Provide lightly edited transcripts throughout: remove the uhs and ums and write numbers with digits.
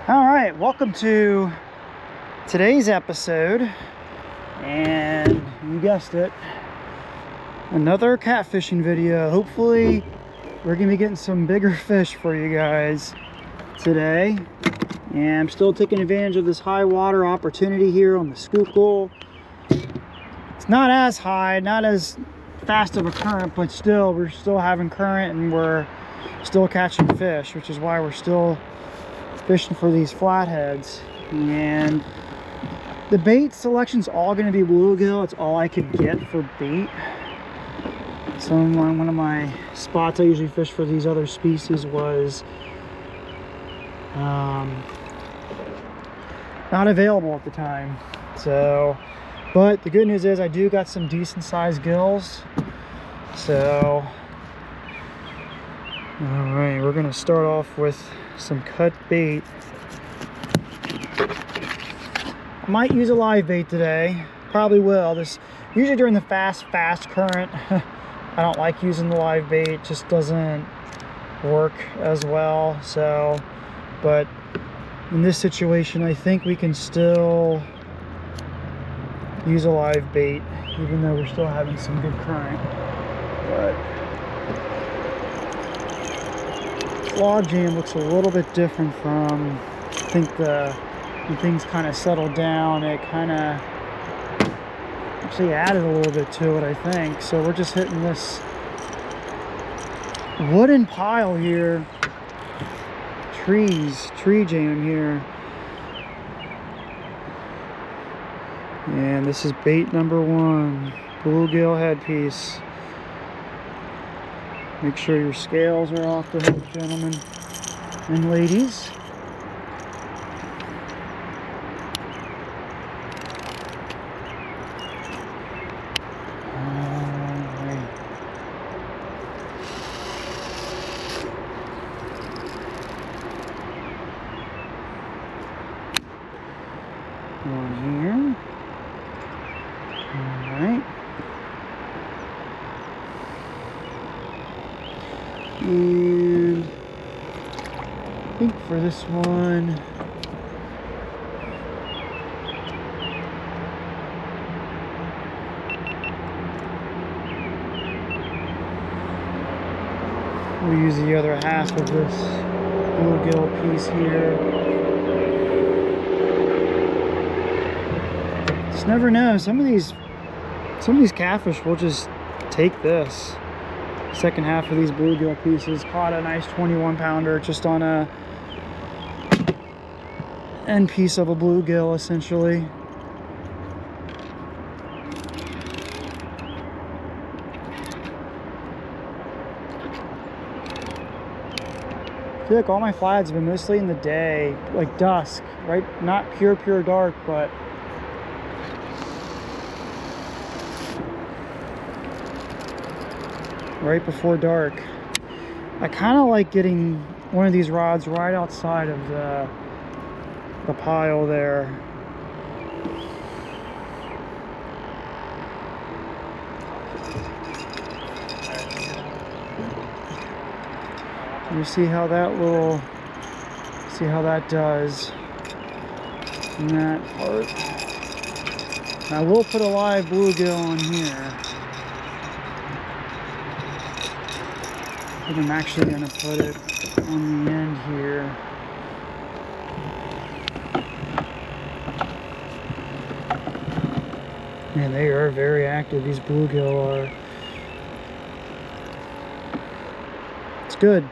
All right, welcome to today's episode, and you guessed it, another catfishing video. Hopefully we're gonna be getting some bigger fish for you guys today, and I'm still taking advantage of this high water opportunity here on the Schuylkill. It's not as high, not as fast of a current, but still we're still having current and we're still catching fish, which is why we're still fishing for these flatheads. And the bait selection's all going to be bluegill. It's all I could get for bait. So one of my spots I usually fish for these other species was not available at the time. So, but the good news is I do got some decent sized gills. So all right, we're gonna start off with some cut bait. I might use a live bait today. Probably will. This usually during the fast current, I don't like using the live bait. It just doesn't work as well. So, but in this situation, I think we can still use a live bait, even though we're still having some good current. But log jam looks a little bit different from, I think, when things kind of settled down. It kind of actually added a little bit to it, I think. So we're just hitting this wooden pile here, tree jam here, and this is bait number one, bluegill headpiece. Make sure your scales are off the hook, gentlemen and ladies. Alright. One here. Alright. And I think for this one, we'll use the other half of this bluegill piece here. Just never know. Some of these catfish will just take this. Second half of these bluegill pieces. Caught a nice 21 pounder just on a end piece of a bluegill, essentially. I feel like all my flatheads have been mostly in the day, like dusk, right? Not pure dark, but right before dark. I kind of like getting one of these rods right outside of the pile there. You see how that does in that part. I will put a live bluegill on here. I think I'm actually going to put it on the end here. Man, they are very active, these bluegill are. It's good.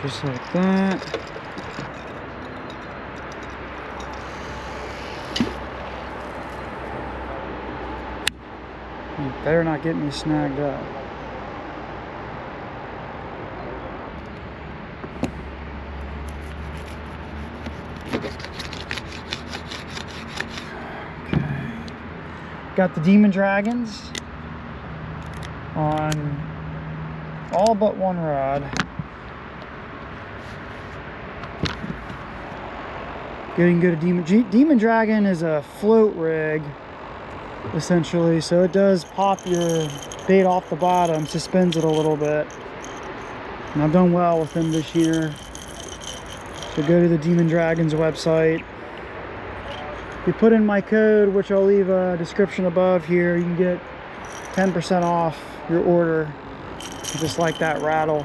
Just like that. You better not get me snagged up. Okay. Got the demon dragons on all but one rod. Getting good at demon dragon is a float rig essentially. So it does pop your bait off the bottom, suspends it a little bit. And I've done well with them this year. So go to the Demon Dragons website. If you put in my code, which I'll leave a description above here, you can get 10% off your order, just like that rattle.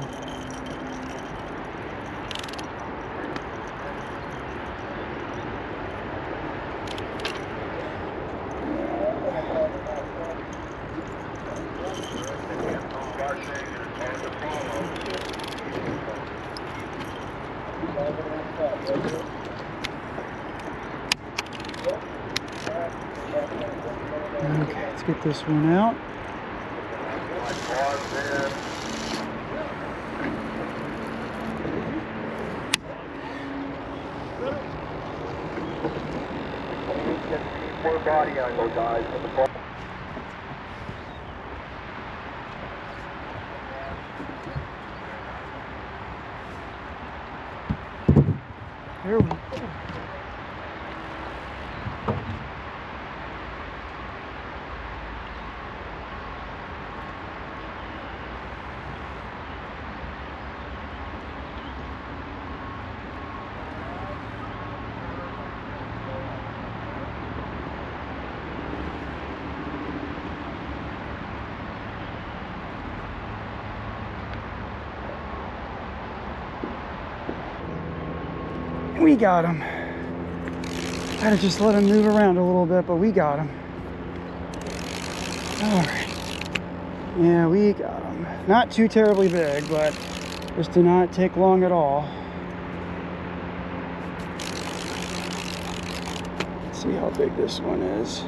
Okay, let's get this one out. More body angle, guys. There we go. We got him. Had to just let him move around a little bit, but we got him. All right. Yeah, we got him. Not too terribly big, but just did not take long at all. Let's see how big this one is.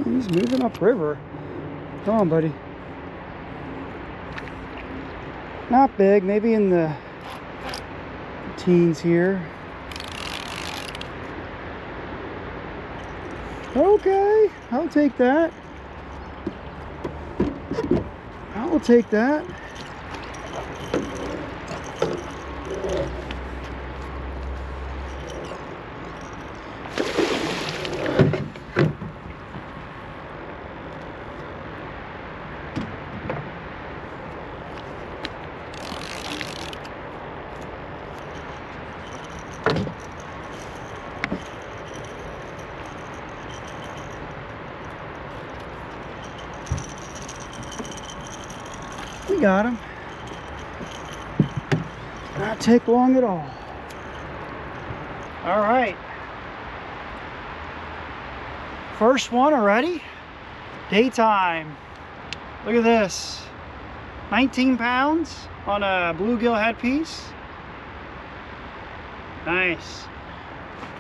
He's moving upriver. Come on, buddy. Not big, maybe in the teens here. Okay, I'll take that. I'll take that. We got him. Not take long at all. All right. First one already. Daytime. Look at this. 19 pounds on a bluegill headpiece. Nice.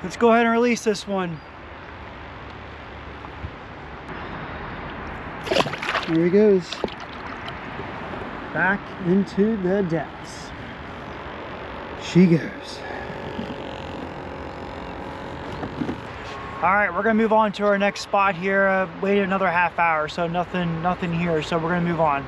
Let's go ahead and release this one. There he goes. Back into the depths. She goes. All right, we're gonna move on to our next spot here. Waited another half hour, so nothing here. So we're gonna move on.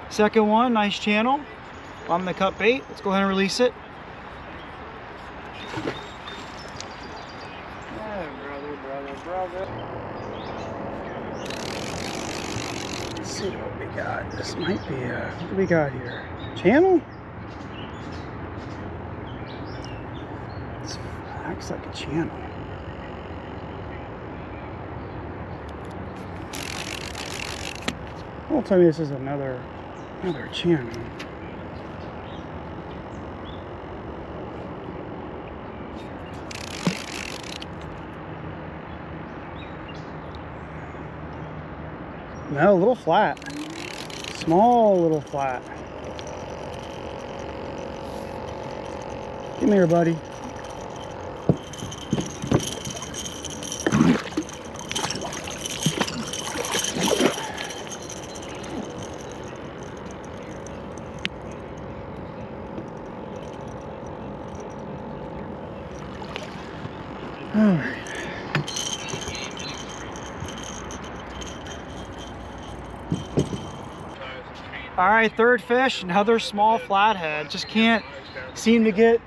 Second one, nice channel. I'm gonna cut bait. Let's go ahead and release it. Oh, brother. Let's see what we got. This might be what do we got here? Channel? It acts like a channel. Don't tell me this is another channel. No, a little flat. Small little flat. Come here, buddy. All right, third fish, another small flathead. Just can't seem to get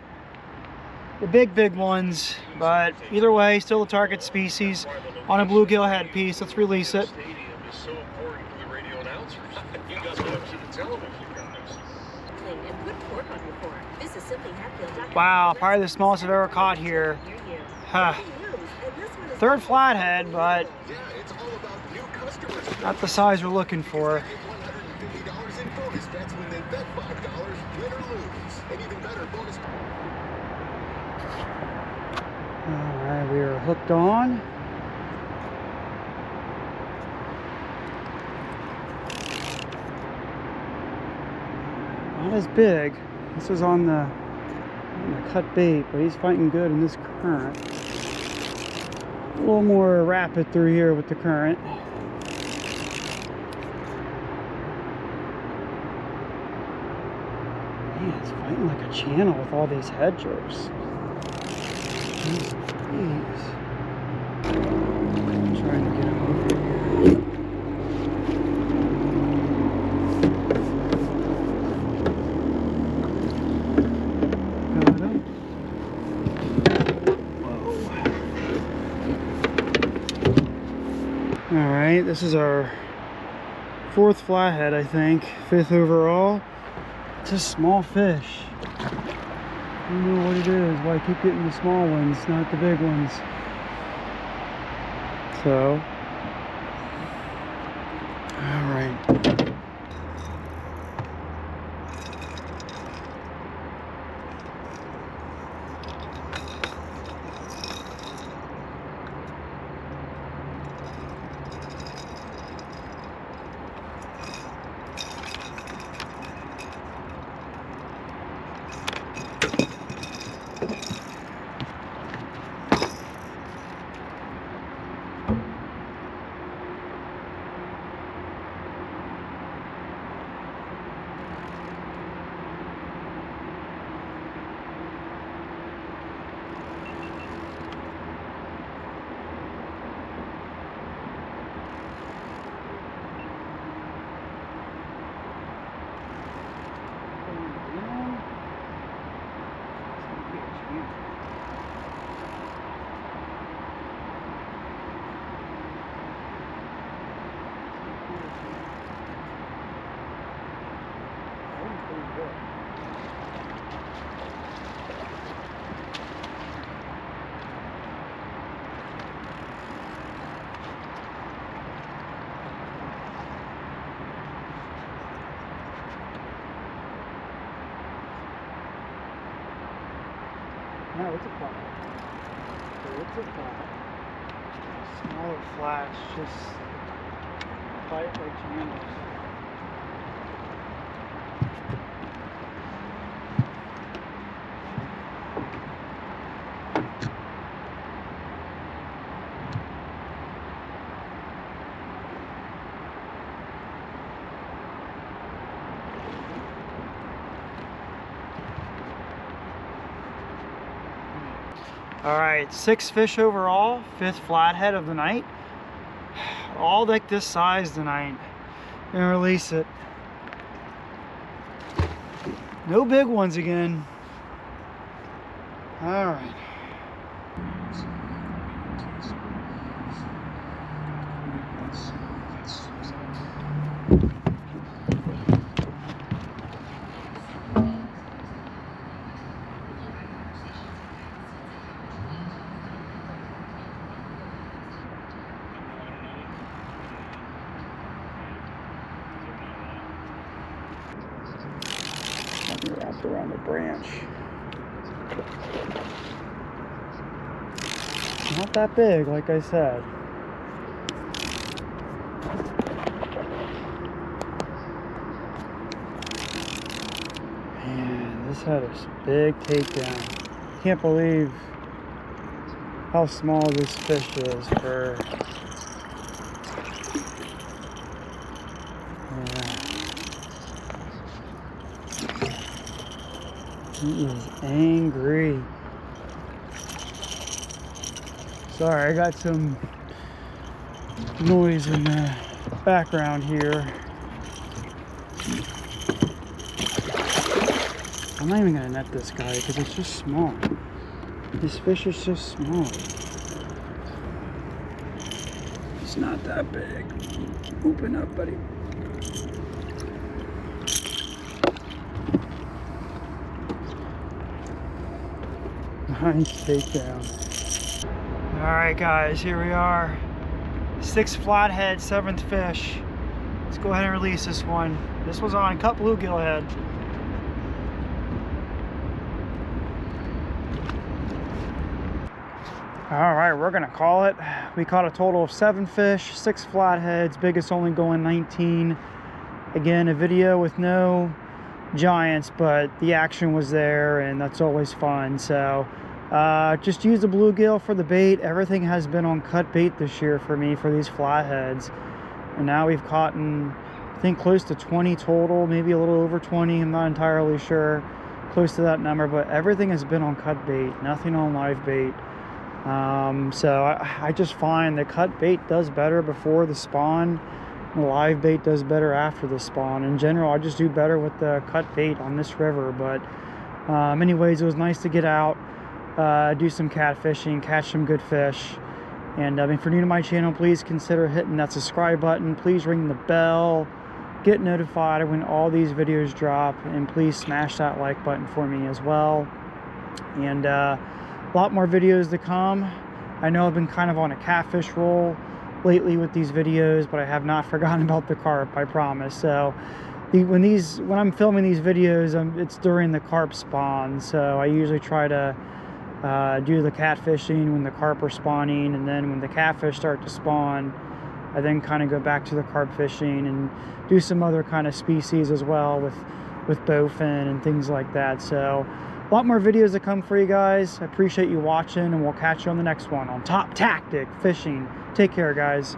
the big ones, but either way, still a target species on a bluegill headpiece. Let's release it. Wow, probably the smallest I've ever caught here. Huh. Third flathead, but not the size we're looking for. Alright, we are hooked on. Not as big. This is on the cut bait, but he's fighting good in this current. A little more rapid through here with the current. Man, it's fighting like a channel with all these head jerks. Jeez. I'm trying to get him over here. Got him. Whoa. Alright, this is our fourth flathead, I think. Fifth overall. It's a small fish. I don't know what it is, why I keep getting the small ones, not the big ones. So, alright. No, it's a flat. It's a flat. Smaller flats, just fight like channels. All right, 6 fish overall, 5th flathead of the night. All like this size tonight. Gonna release it. No big ones again. All right. Wrapped around the branch. Not that big, like I said. Man, this had a big takedown. Can't believe how small this fish is for. He is angry. Sorry, I got some noise in the background here. I'm not even gonna net this guy because it's just small. This fish is just small. It's not that big. Open up, buddy. Nice takedown. Alright guys, here we are. 6 flathead, 7th fish. Let's go ahead and release this one. This was on cut bluegill head. Alright, we're gonna call it. We caught a total of 7 fish, 6 flatheads, biggest only going 19. Again, a video with no giants, but the action was there and that's always fun. So just use the bluegill for the bait. Everything has been on cut bait this year for me for these flatheads, and now we've caught I think close to 20 total, maybe a little over 20. I'm not entirely sure, close to that number, but everything has been on cut bait, nothing on live bait. So I just find the cut bait does better before the spawn. The live bait does better after the spawn. In general, I just do better with the cut bait on this river. But anyways, it was nice to get out, do some catfishing, catch some good fish. And if you're new to my channel, please consider hitting that subscribe button. Please ring the bell, get notified when all these videos drop, and please smash that like button for me as well. And a lot more videos to come. I know I've been kind of on a catfish roll lately with these videos, but I have not forgotten about the carp, I promise. So when I'm filming these videos, it's during the carp spawn, so I usually try to do the catfishing when the carp are spawning, and then when the catfish start to spawn, I then kind of go back to the carp fishing and do some other kind of species as well with bowfin and things like that. So a lot more videos to come for you guys. I appreciate you watching, and we'll catch you on the next one on Top Tactic Fishing. Take care, guys.